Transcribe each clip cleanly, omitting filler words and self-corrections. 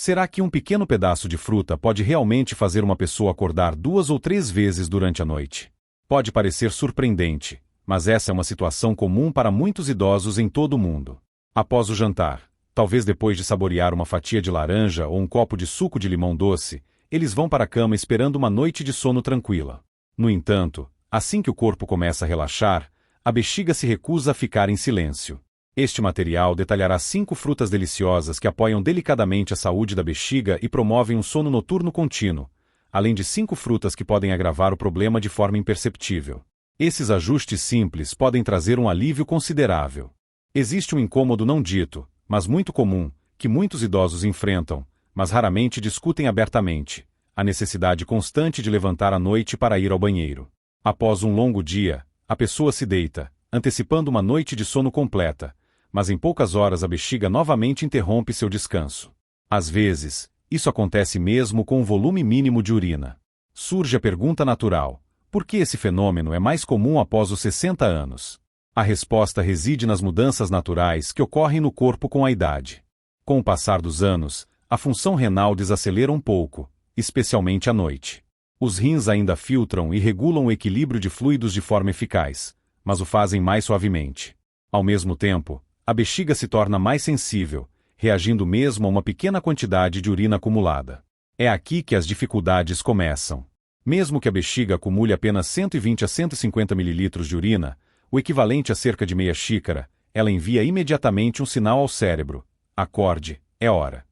Será que um pequeno pedaço de fruta pode realmente fazer uma pessoa acordar 2 ou 3 vezes durante a noite? Pode parecer surpreendente, mas essa é uma situação comum para muitos idosos em todo o mundo. Após o jantar, talvez depois de saborear uma fatia de laranja ou um copo de suco de limão doce, eles vão para a cama esperando uma noite de sono tranquila. No entanto, assim que o corpo começa a relaxar, a bexiga se recusa a ficar em silêncio. Este material detalhará 5 frutas deliciosas que apoiam delicadamente a saúde da bexiga e promovem um sono noturno contínuo, além de 5 frutas que podem agravar o problema de forma imperceptível. Esses ajustes simples podem trazer um alívio considerável. Existe um incômodo não dito, mas muito comum, que muitos idosos enfrentam, mas raramente discutem abertamente: a necessidade constante de levantar à noite para ir ao banheiro. Após um longo dia, a pessoa se deita, antecipando uma noite de sono completa, mas em poucas horas a bexiga novamente interrompe seu descanso. Às vezes, isso acontece mesmo com um volume mínimo de urina. Surge a pergunta natural: por que esse fenômeno é mais comum após os 60 anos? A resposta reside nas mudanças naturais que ocorrem no corpo com a idade. Com o passar dos anos, a função renal desacelera um pouco, especialmente à noite. Os rins ainda filtram e regulam o equilíbrio de fluidos de forma eficaz, mas o fazem mais suavemente. Ao mesmo tempo, a bexiga se torna mais sensível, reagindo mesmo a uma pequena quantidade de urina acumulada. É aqui que as dificuldades começam. Mesmo que a bexiga acumule apenas 120 a 150 ml de urina, o equivalente a cerca de meia xícara, ela envia imediatamente um sinal ao cérebro: acorde, é hora.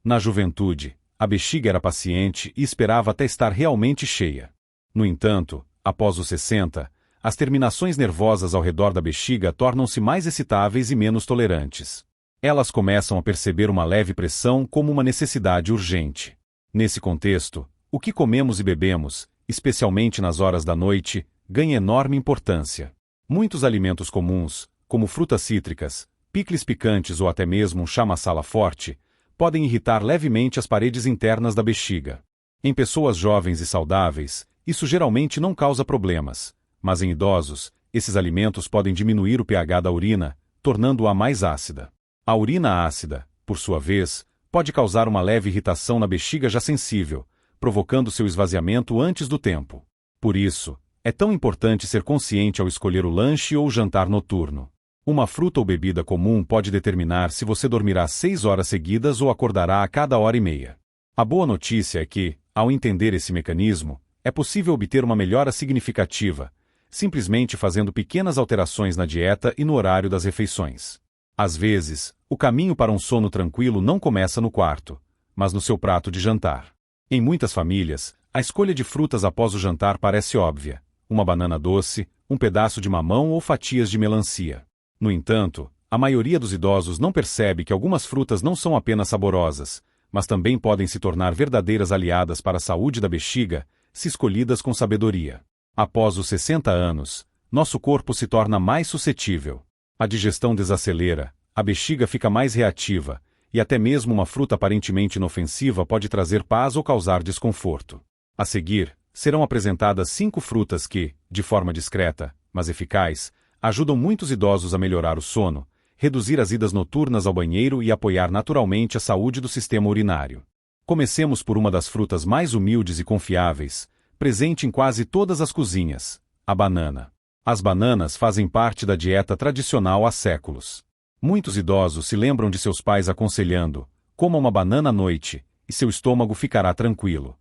Na juventude, a bexiga era paciente e esperava até estar realmente cheia. No entanto, após os 60, as terminações nervosas ao redor da bexiga tornam-se mais excitáveis e menos tolerantes. Elas começam a perceber uma leve pressão como uma necessidade urgente. Nesse contexto, o que comemos e bebemos, especialmente nas horas da noite, ganha enorme importância. Muitos alimentos comuns, como frutas cítricas, picles picantes ou até mesmo um chá masala forte, podem irritar levemente as paredes internas da bexiga. Em pessoas jovens e saudáveis, isso geralmente não causa problemas, mas em idosos, esses alimentos podem diminuir o pH da urina, tornando-a mais ácida. A urina ácida, por sua vez, pode causar uma leve irritação na bexiga já sensível, provocando seu esvaziamento antes do tempo. Por isso, é tão importante ser consciente ao escolher o lanche ou o jantar noturno. Uma fruta ou bebida comum pode determinar se você dormirá 6 horas seguidas ou acordará a cada hora e meia. A boa notícia é que, ao entender esse mecanismo, é possível obter uma melhora significativa, simplesmente fazendo pequenas alterações na dieta e no horário das refeições. Às vezes, o caminho para um sono tranquilo não começa no quarto, mas no seu prato de jantar. Em muitas famílias, a escolha de frutas após o jantar parece óbvia: uma banana doce, um pedaço de mamão ou fatias de melancia. No entanto, a maioria dos idosos não percebe que algumas frutas não são apenas saborosas, mas também podem se tornar verdadeiras aliadas para a saúde da bexiga, se escolhidas com sabedoria. Após os 60 anos, nosso corpo se torna mais suscetível. A digestão desacelera, a bexiga fica mais reativa, e até mesmo uma fruta aparentemente inofensiva pode trazer paz ou causar desconforto. A seguir, serão apresentadas 5 frutas que, de forma discreta, mas eficaz, ajudam muitos idosos a melhorar o sono, reduzir as idas noturnas ao banheiro e apoiar naturalmente a saúde do sistema urinário. Comecemos por uma das frutas mais humildes e confiáveis, presente em quase todas as cozinhas: a banana. As bananas fazem parte da dieta tradicional há séculos. Muitos idosos se lembram de seus pais aconselhando: coma uma banana à noite, e seu estômago ficará tranquilo.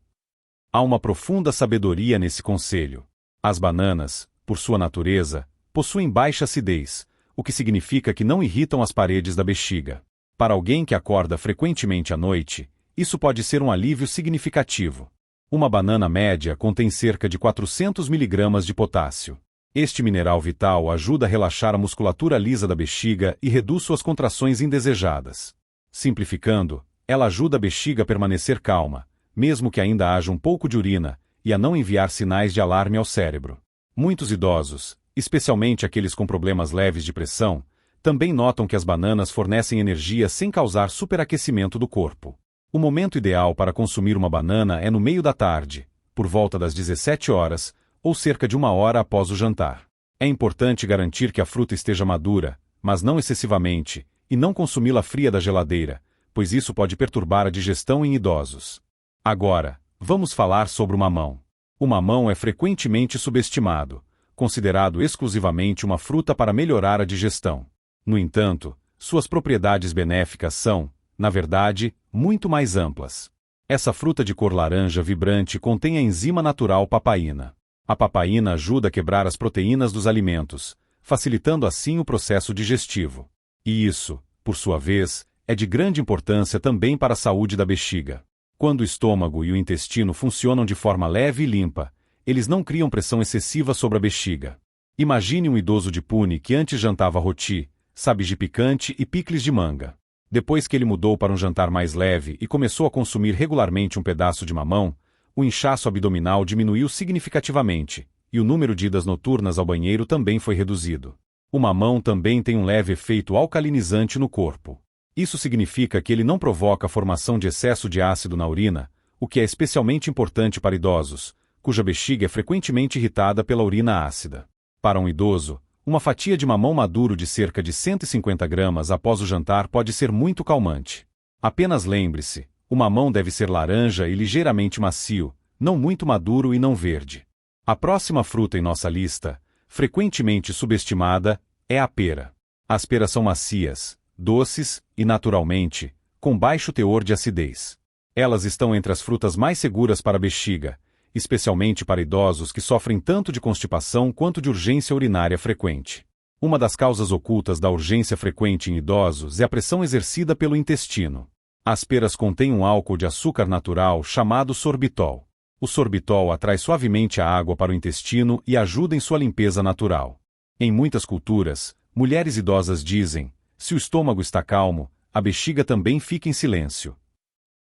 Há uma profunda sabedoria nesse conselho. As bananas, por sua natureza, possuem baixa acidez, o que significa que não irritam as paredes da bexiga. Para alguém que acorda frequentemente à noite, isso pode ser um alívio significativo. Uma banana média contém cerca de 400 mg de potássio. Este mineral vital ajuda a relaxar a musculatura lisa da bexiga e reduz suas contrações indesejadas. Simplificando, ela ajuda a bexiga a permanecer calma, mesmo que ainda haja um pouco de urina, e a não enviar sinais de alarme ao cérebro. Muitos idosos, especialmente aqueles com problemas leves de pressão, também notam que as bananas fornecem energia sem causar superaquecimento do corpo. O momento ideal para consumir uma banana é no meio da tarde, por volta das 17 horas, ou cerca de 1 hora após o jantar. É importante garantir que a fruta esteja madura, mas não excessivamente, e não consumi-la fria da geladeira, pois pois isso pode perturbar a digestão em idosos. Agora, vamos falar sobre o mamão. O mamão é frequentemente subestimado, considerado exclusivamente uma fruta para melhorar a digestão. No entanto, suas propriedades benéficas são, na verdade, muito mais amplas. Essa fruta de cor laranja vibrante contém a enzima natural papaína. A papaína ajuda a quebrar as proteínas dos alimentos, facilitando assim o processo digestivo. E isso, por sua vez, é de grande importância também para a saúde da bexiga. Quando o estômago e o intestino funcionam de forma leve e limpa, eles não criam pressão excessiva sobre a bexiga. Imagine um idoso de Pune que antes jantava roti, sabiji picante e picles de manga. Depois que ele mudou para um jantar mais leve e começou a consumir regularmente um pedaço de mamão, o inchaço abdominal diminuiu significativamente, e o número de idas noturnas ao banheiro também foi reduzido. O mamão também tem um leve efeito alcalinizante no corpo. Isso significa que ele não provoca a formação de excesso de ácido na urina, o que é especialmente importante para idosos, cuja bexiga é frequentemente irritada pela urina ácida. Para um idoso, uma fatia de mamão maduro de cerca de 150 gramas após o jantar pode ser muito calmante. Apenas lembre-se, o mamão deve ser laranja e ligeiramente macio, não muito maduro e não verde. A próxima fruta em nossa lista, frequentemente subestimada, é a pera. As peras são macias, doces e, naturalmente, com baixo teor de acidez. Elas estão entre as frutas mais seguras para a bexiga, especialmente para idosos que sofrem tanto de constipação quanto de urgência urinária frequente. Uma das causas ocultas da urgência frequente em idosos é a pressão exercida pelo intestino. As peras contêm um álcool de açúcar natural chamado sorbitol. O sorbitol atrai suavemente a água para o intestino e ajuda em sua limpeza natural. Em muitas culturas, mulheres idosas dizem: se o estômago está calmo, a bexiga também fica em silêncio.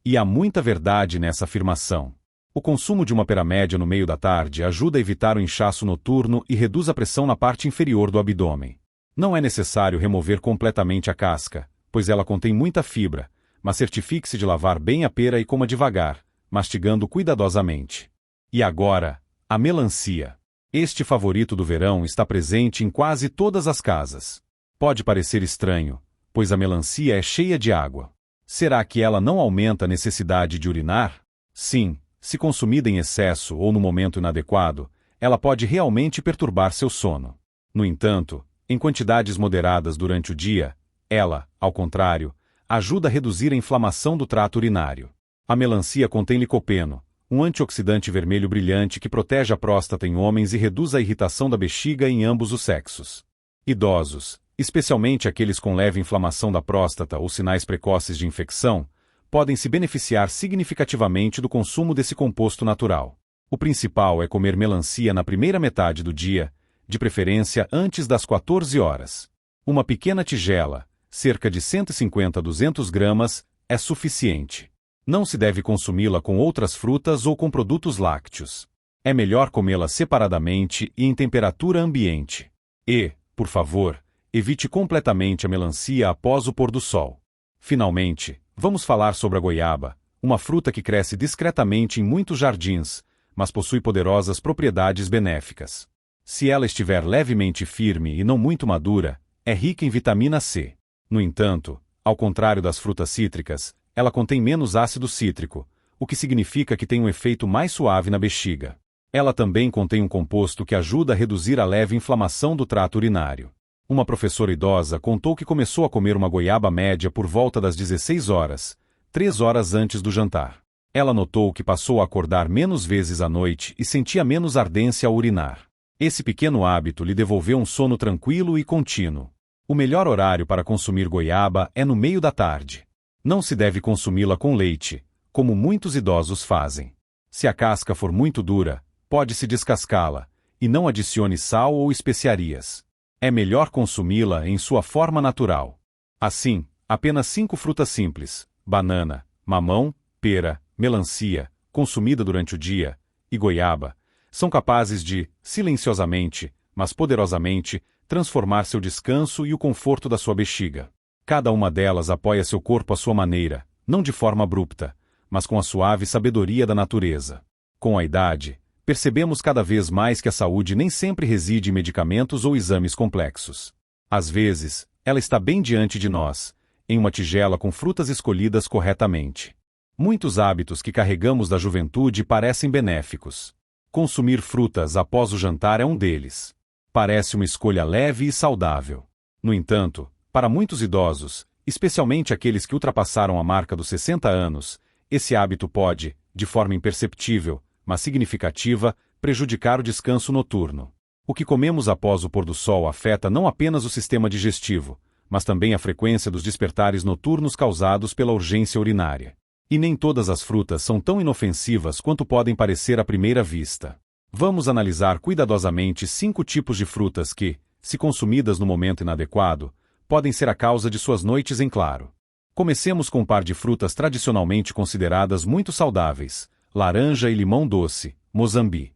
E há muita verdade nessa afirmação. O consumo de uma pera média no meio da tarde ajuda a evitar o inchaço noturno e reduz a pressão na parte inferior do abdômen. Não é necessário remover completamente a casca, pois ela contém muita fibra, mas certifique-se de lavar bem a pera e coma devagar, mastigando cuidadosamente. E agora, a melancia. Este favorito do verão está presente em quase todas as casas. Pode parecer estranho, pois a melancia é cheia de água. Será que ela não aumenta a necessidade de urinar? Sim, se consumida em excesso ou no momento inadequado, ela pode realmente perturbar seu sono. No entanto, em quantidades moderadas durante o dia, ela, ao contrário, ajuda a reduzir a inflamação do trato urinário. A melancia contém licopeno, um antioxidante vermelho brilhante que protege a próstata em homens e reduz a irritação da bexiga em ambos os sexos. Idosos, especialmente aqueles com leve inflamação da próstata ou sinais precoces de infecção, podem se beneficiar significativamente do consumo desse composto natural. O principal é comer melancia na primeira metade do dia, de preferência antes das 14 horas. Uma pequena tigela, cerca de 150 a 200 gramas, é suficiente. Não se deve consumi-la com outras frutas ou com produtos lácteos. É melhor comê-la separadamente e em temperatura ambiente. E, por favor, evite completamente a melancia após o pôr do sol. Finalmente, vamos falar sobre a goiaba, uma fruta que cresce discretamente em muitos jardins, mas possui poderosas propriedades benéficas. Se ela estiver levemente firme e não muito madura, é rica em vitamina C. No entanto, ao contrário das frutas cítricas, ela contém menos ácido cítrico, o que significa que tem um efeito mais suave na bexiga. Ela também contém um composto que ajuda a reduzir a leve inflamação do trato urinário. Uma professora idosa contou que começou a comer uma goiaba média por volta das 16 horas, 3 horas antes do jantar. Ela notou que passou a acordar menos vezes à noite e sentia menos ardência ao urinar. Esse pequeno hábito lhe devolveu um sono tranquilo e contínuo. O melhor horário para consumir goiaba é no meio da tarde. Não se deve consumi-la com leite, como muitos idosos fazem. Se a casca for muito dura, pode-se descascá-la, e não adicione sal ou especiarias. É melhor consumi-la em sua forma natural. Assim, apenas 5 frutas simples, banana, mamão, pera, melancia, consumida durante o dia, e goiaba, são capazes de, silenciosamente, mas poderosamente, transformar seu descanso e o conforto da sua bexiga. Cada uma delas apoia seu corpo à sua maneira, não de forma abrupta, mas com a suave sabedoria da natureza. Com a idade, percebemos cada vez mais que a saúde nem sempre reside em medicamentos ou exames complexos. Às vezes, ela está bem diante de nós, em uma tigela com frutas escolhidas corretamente. Muitos hábitos que carregamos da juventude parecem benéficos. Consumir frutas após o jantar é um deles. Parece uma escolha leve e saudável. No entanto, para muitos idosos, especialmente aqueles que ultrapassaram a marca dos 60 anos, esse hábito pode, de forma imperceptível, mas significativa, prejudicar o descanso noturno. O que comemos após o pôr do sol afeta não apenas o sistema digestivo, mas também a frequência dos despertares noturnos causados pela urgência urinária. E nem todas as frutas são tão inofensivas quanto podem parecer à primeira vista. Vamos analisar cuidadosamente 5 tipos de frutas que, se consumidas no momento inadequado, podem ser a causa de suas noites em claro. Comecemos com um par de frutas tradicionalmente consideradas muito saudáveis: laranja e limão doce, Mozambi.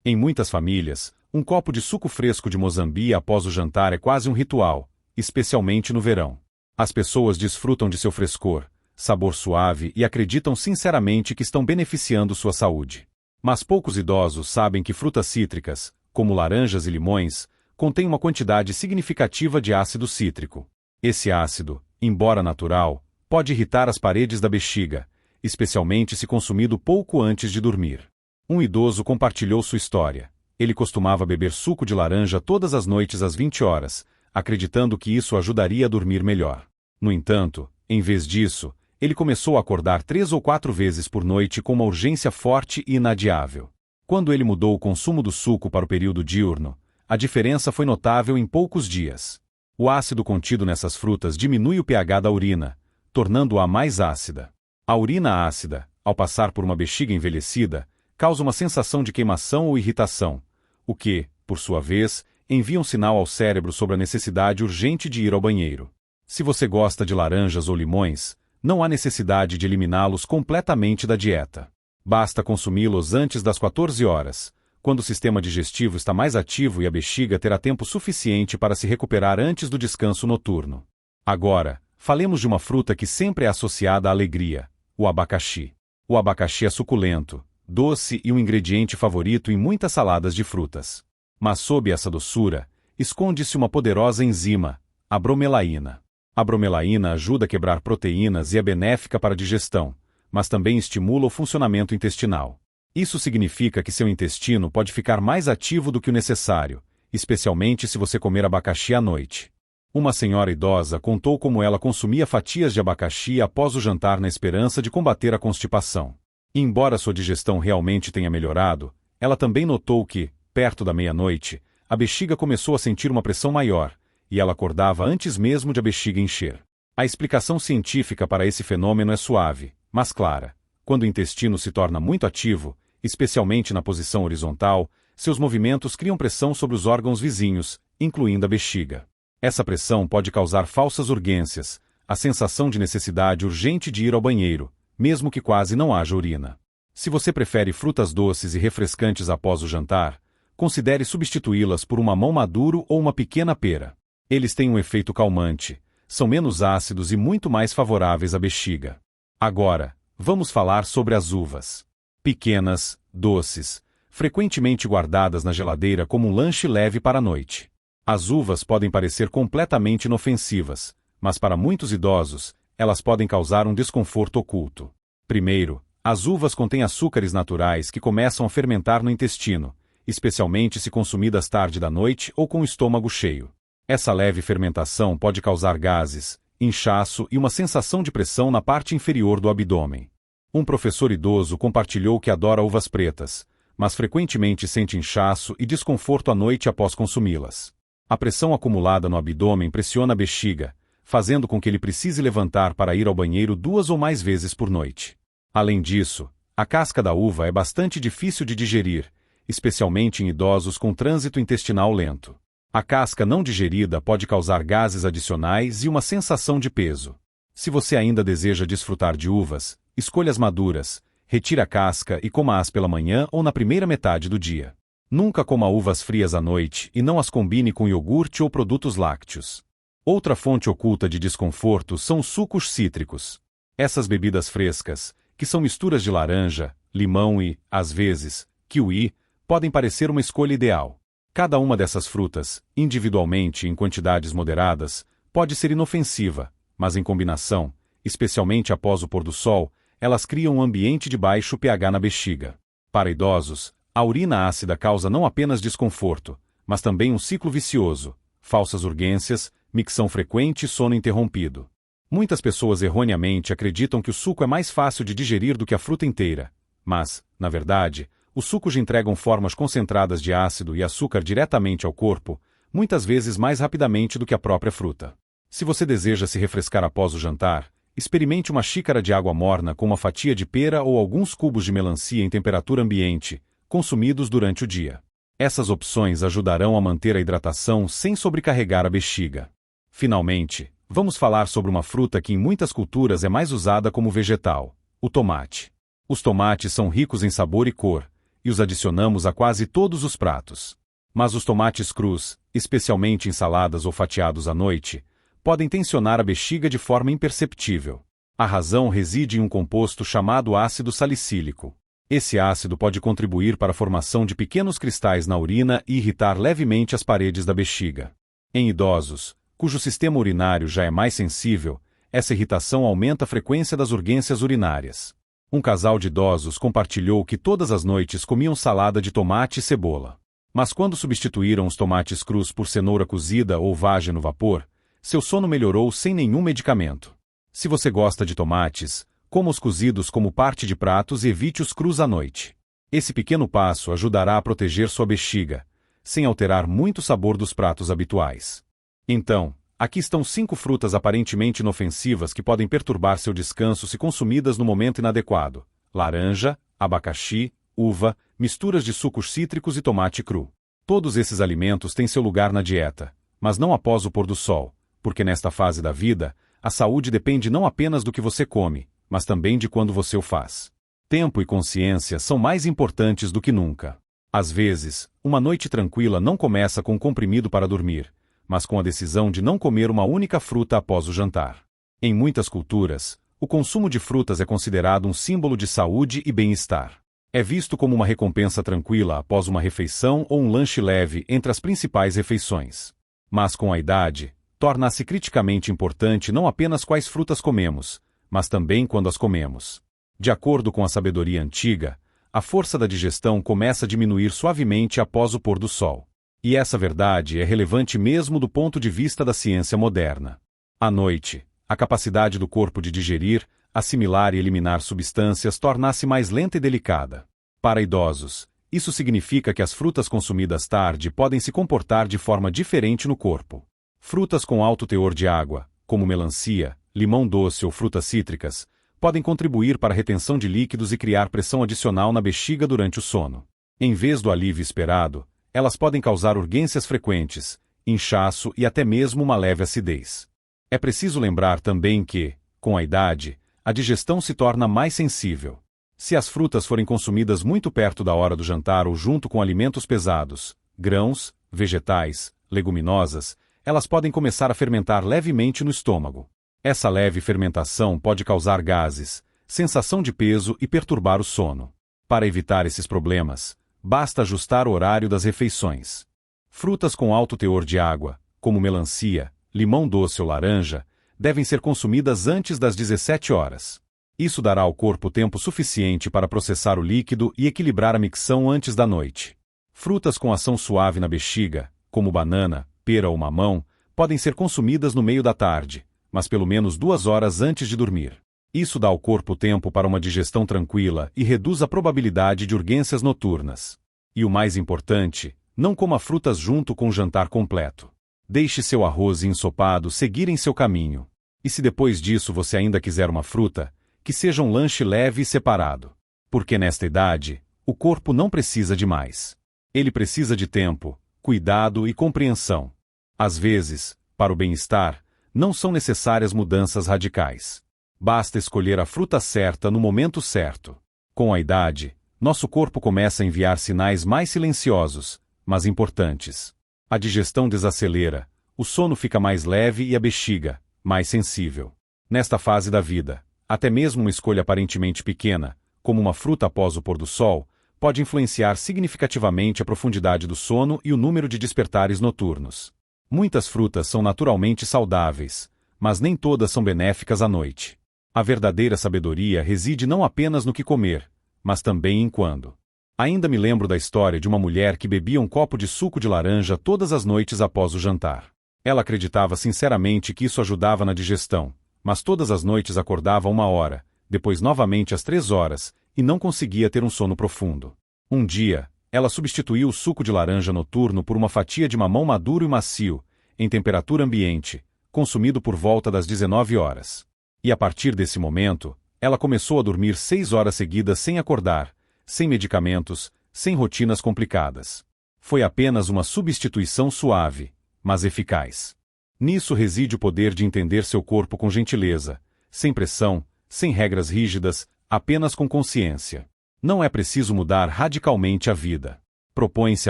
Em muitas famílias, um copo de suco fresco de Mozambi após o jantar é quase um ritual, especialmente no verão. As pessoas desfrutam de seu frescor, sabor suave e acreditam sinceramente que estão beneficiando sua saúde. Mas poucos idosos sabem que frutas cítricas, como laranjas e limões, contêm uma quantidade significativa de ácido cítrico. Esse ácido, embora natural, pode irritar as paredes da bexiga, especialmente se consumido pouco antes de dormir. Um idoso compartilhou sua história. Ele costumava beber suco de laranja todas as noites às 20 horas, acreditando que isso ajudaria a dormir melhor. No entanto, em vez disso, ele começou a acordar 3 ou 4 vezes por noite com uma urgência forte e inadiável. Quando ele mudou o consumo do suco para o período diurno, a diferença foi notável em poucos dias. O ácido contido nessas frutas diminui o pH da urina, tornando-a mais ácida. A urina ácida, ao passar por uma bexiga envelhecida, causa uma sensação de queimação ou irritação, o que, por sua vez, envia um sinal ao cérebro sobre a necessidade urgente de ir ao banheiro. Se você gosta de laranjas ou limões, não há necessidade de eliminá-los completamente da dieta. Basta consumi-los antes das 14 horas, quando o sistema digestivo está mais ativo e a bexiga terá tempo suficiente para se recuperar antes do descanso noturno. Agora, falemos de uma fruta que sempre é associada à alegria: o abacaxi. O abacaxi é suculento, doce e um ingrediente favorito em muitas saladas de frutas. Mas sob essa doçura, esconde-se uma poderosa enzima, a bromelaína. A bromelaína ajuda a quebrar proteínas e é benéfica para a digestão, mas também estimula o funcionamento intestinal. Isso significa que seu intestino pode ficar mais ativo do que o necessário, especialmente se você comer abacaxi à noite. Uma senhora idosa contou como ela consumia fatias de abacaxi após o jantar na esperança de combater a constipação. E embora sua digestão realmente tenha melhorado, ela também notou que, perto da meia-noite, a bexiga começou a sentir uma pressão maior, e ela acordava antes mesmo de a bexiga encher. A explicação científica para esse fenômeno é suave, mas clara. Quando o intestino se torna muito ativo, especialmente na posição horizontal, seus movimentos criam pressão sobre os órgãos vizinhos, incluindo a bexiga. Essa pressão pode causar falsas urgências, a sensação de necessidade urgente de ir ao banheiro, mesmo que quase não haja urina. Se você prefere frutas doces e refrescantes após o jantar, considere substituí-las por um mamão maduro ou uma pequena pera. Eles têm um efeito calmante, são menos ácidos e muito mais favoráveis à bexiga. Agora, vamos falar sobre as uvas. Pequenas, doces, frequentemente guardadas na geladeira como um lanche leve para a noite. As uvas podem parecer completamente inofensivas, mas para muitos idosos, elas podem causar um desconforto oculto. Primeiro, as uvas contêm açúcares naturais que começam a fermentar no intestino, especialmente se consumidas tarde da noite ou com o estômago cheio. Essa leve fermentação pode causar gases, inchaço e uma sensação de pressão na parte inferior do abdômen. Um professor idoso compartilhou que adora uvas pretas, mas frequentemente sente inchaço e desconforto à noite após consumi-las. A pressão acumulada no abdômen pressiona a bexiga, fazendo com que ele precise levantar para ir ao banheiro 2 ou mais vezes por noite. Além disso, a casca da uva é bastante difícil de digerir, especialmente em idosos com trânsito intestinal lento. A casca não digerida pode causar gases adicionais e uma sensação de peso. Se você ainda deseja desfrutar de uvas, escolha as maduras, retire a casca e coma-as pela manhã ou na primeira metade do dia. Nunca coma uvas frias à noite e não as combine com iogurte ou produtos lácteos. Outra fonte oculta de desconforto são os sucos cítricos. Essas bebidas frescas, que são misturas de laranja, limão e, às vezes, kiwi, podem parecer uma escolha ideal. Cada uma dessas frutas, individualmente e em quantidades moderadas, pode ser inofensiva, mas em combinação, especialmente após o pôr do sol, elas criam um ambiente de baixo pH na bexiga. Para idosos, a urina ácida causa não apenas desconforto, mas também um ciclo vicioso, falsas urgências, micção frequente e sono interrompido. Muitas pessoas erroneamente acreditam que o suco é mais fácil de digerir do que a fruta inteira, mas, na verdade, os sucos entregam formas concentradas de ácido e açúcar diretamente ao corpo, muitas vezes mais rapidamente do que a própria fruta. Se você deseja se refrescar após o jantar, experimente uma xícara de água morna com uma fatia de pera ou alguns cubos de melancia em temperatura ambiente, consumidos durante o dia. Essas opções ajudarão a manter a hidratação sem sobrecarregar a bexiga. Finalmente, vamos falar sobre uma fruta que em muitas culturas é mais usada como vegetal: o tomate. Os tomates são ricos em sabor e cor, e os adicionamos a quase todos os pratos. Mas os tomates crus, especialmente em saladas ou fatiados à noite, podem tensionar a bexiga de forma imperceptível. A razão reside em um composto chamado ácido salicílico. Esse ácido pode contribuir para a formação de pequenos cristais na urina e irritar levemente as paredes da bexiga. Em idosos, cujo sistema urinário já é mais sensível, essa irritação aumenta a frequência das urgências urinárias. Um casal de idosos compartilhou que todas as noites comiam salada de tomate e cebola. Mas quando substituíram os tomates crus por cenoura cozida ou vagem no vapor, seu sono melhorou sem nenhum medicamento. Se você gosta de tomates, coma os cozidos como parte de pratos e evite os crus à noite. Esse pequeno passo ajudará a proteger sua bexiga, sem alterar muito o sabor dos pratos habituais. Então, aqui estão 5 frutas aparentemente inofensivas que podem perturbar seu descanso se consumidas no momento inadequado: laranja, abacaxi, uva, misturas de sucos cítricos e tomate cru. Todos esses alimentos têm seu lugar na dieta, mas não após o pôr do sol, porque nesta fase da vida, a saúde depende não apenas do que você come, mas também de quando você o faz. Tempo e consciência são mais importantes do que nunca. Às vezes, uma noite tranquila não começa com um comprimido para dormir, mas com a decisão de não comer uma única fruta após o jantar. Em muitas culturas, o consumo de frutas é considerado um símbolo de saúde e bem-estar. É visto como uma recompensa tranquila após uma refeição ou um lanche leve entre as principais refeições. Mas com a idade, torna-se criticamente importante não apenas quais frutas comemos, mas também quando as comemos. De acordo com a sabedoria antiga, a força da digestão começa a diminuir suavemente após o pôr do sol. E essa verdade é relevante mesmo do ponto de vista da ciência moderna. À noite, a capacidade do corpo de digerir, assimilar e eliminar substâncias torna-se mais lenta e delicada. Para idosos, isso significa que as frutas consumidas tarde podem se comportar de forma diferente no corpo. Frutas com alto teor de água, como melancia, limão doce ou frutas cítricas, podem contribuir para a retenção de líquidos e criar pressão adicional na bexiga durante o sono. Em vez do alívio esperado, elas podem causar urgências frequentes, inchaço e até mesmo uma leve acidez. É preciso lembrar também que, com a idade, a digestão se torna mais sensível. Se as frutas forem consumidas muito perto da hora do jantar ou junto com alimentos pesados, grãos, vegetais, leguminosas, elas podem começar a fermentar levemente no estômago. Essa leve fermentação pode causar gases, sensação de peso e perturbar o sono. Para evitar esses problemas, basta ajustar o horário das refeições. Frutas com alto teor de água, como melancia, limão doce ou laranja, devem ser consumidas antes das 17 horas. Isso dará ao corpo tempo suficiente para processar o líquido e equilibrar a micção antes da noite. Frutas com ação suave na bexiga, como banana, pera ou mamão, podem ser consumidas no meio da tarde, mas pelo menos 2 horas antes de dormir. Isso dá ao corpo tempo para uma digestão tranquila e reduz a probabilidade de urgências noturnas. E o mais importante, não coma frutas junto com o jantar completo. Deixe seu arroz e ensopado seguirem seu caminho. E se depois disso você ainda quiser uma fruta, que seja um lanche leve e separado. Porque nesta idade, o corpo não precisa de mais. Ele precisa de tempo, cuidado e compreensão. Às vezes, para o bem-estar, não são necessárias mudanças radicais. Basta escolher a fruta certa no momento certo. Com a idade, nosso corpo começa a enviar sinais mais silenciosos, mas importantes. A digestão desacelera, o sono fica mais leve e a bexiga, mais sensível. Nesta fase da vida, até mesmo uma escolha aparentemente pequena, como uma fruta após o pôr do sol, pode influenciar significativamente a profundidade do sono e o número de despertares noturnos. Muitas frutas são naturalmente saudáveis, mas nem todas são benéficas à noite. A verdadeira sabedoria reside não apenas no que comer, mas também em quando. Ainda me lembro da história de uma mulher que bebia um copo de suco de laranja todas as noites após o jantar. Ela acreditava sinceramente que isso ajudava na digestão, mas todas as noites acordava 1 hora, depois novamente às 3 horas, e não conseguia ter um sono profundo. Um dia, ela substituiu o suco de laranja noturno por uma fatia de mamão maduro e macio, em temperatura ambiente, consumido por volta das 19 horas. E a partir desse momento, ela começou a dormir 6 horas seguidas sem acordar, sem medicamentos, sem rotinas complicadas. Foi apenas uma substituição suave, mas eficaz. Nisso reside o poder de entender seu corpo com gentileza, sem pressão, sem regras rígidas, apenas com consciência. Não é preciso mudar radicalmente a vida. Propõe-se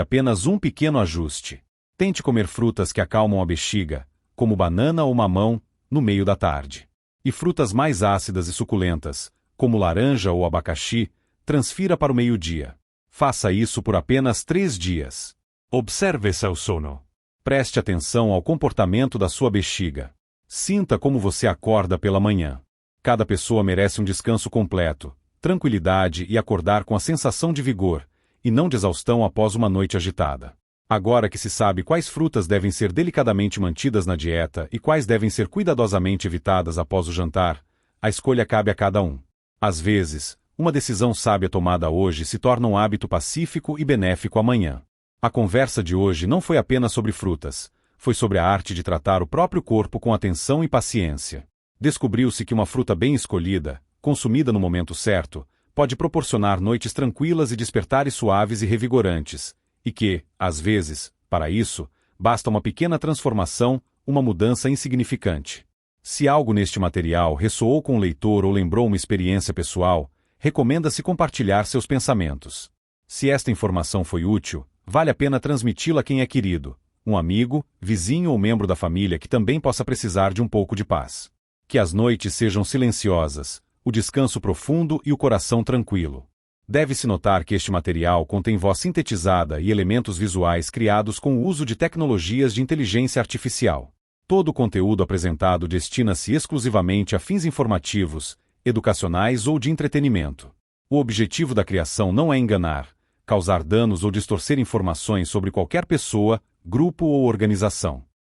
apenas um pequeno ajuste. Tente comer frutas que acalmam a bexiga, como banana ou mamão, no meio da tarde. E frutas mais ácidas e suculentas, como laranja ou abacaxi, transfira para o meio-dia. Faça isso por apenas 3 dias. Observe seu sono. Preste atenção ao comportamento da sua bexiga. Sinta como você acorda pela manhã. Cada pessoa merece um descanso completo, tranquilidade e acordar com a sensação de vigor, e não de exaustão após uma noite agitada. Agora que se sabe quais frutas devem ser delicadamente mantidas na dieta e quais devem ser cuidadosamente evitadas após o jantar, a escolha cabe a cada um. Às vezes, uma decisão sábia tomada hoje se torna um hábito pacífico e benéfico amanhã. A conversa de hoje não foi apenas sobre frutas, foi sobre a arte de tratar o próprio corpo com atenção e paciência. Descobriu-se que uma fruta bem escolhida, consumida no momento certo, pode proporcionar noites tranquilas e despertares suaves e revigorantes, e que, às vezes, para isso, basta uma pequena transformação, uma mudança insignificante. Se algo neste material ressoou com o leitor ou lembrou uma experiência pessoal, recomenda-se compartilhar seus pensamentos. Se esta informação foi útil, vale a pena transmiti-la a quem é querido, um amigo, vizinho ou membro da família que também possa precisar de um pouco de paz. Que as noites sejam silenciosas, o descanso profundo e o coração tranquilo. Deve-se notar que este material contém voz sintetizada e elementos visuais criados com o uso de tecnologias de inteligência artificial. Todo o conteúdo apresentado destina-se exclusivamente a fins informativos, educacionais ou de entretenimento. O objetivo da criação não é enganar, causar danos ou distorcer informações sobre qualquer pessoa, grupo ou organização.